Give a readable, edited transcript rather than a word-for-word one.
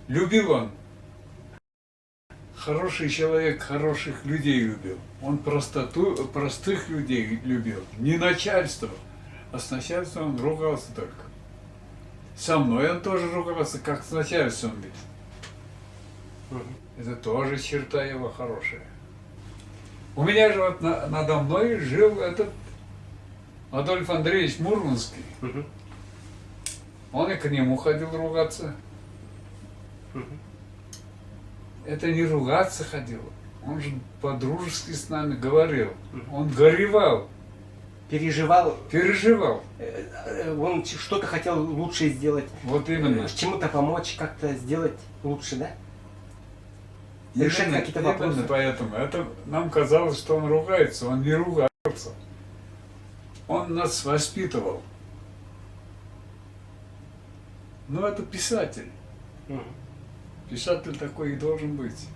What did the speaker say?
Любил он. Хороший человек хороших людей любил. Он простых людей любил. Не начальство. А с начальством он ругался только. Со мной он тоже ругался, как с начальством ведь. Это тоже черта его хорошая. У меня же вот надо мной жил этот Адольф Андреевич Мурманский. Он и к нему ходил ругаться. Это не ругаться ходил. Он же по-дружески с нами говорил. Он горевал. Переживал, Переживал. он что-то хотел лучше сделать, Вот именно. чему-то помочь, как-то сделать лучше, да? Решать Именно, какие-то вопросы. именно поэтому. Это нам казалось, что он ругается. Он не ругался. Он нас воспитывал. Но это писатель. Писатель такой и должен быть.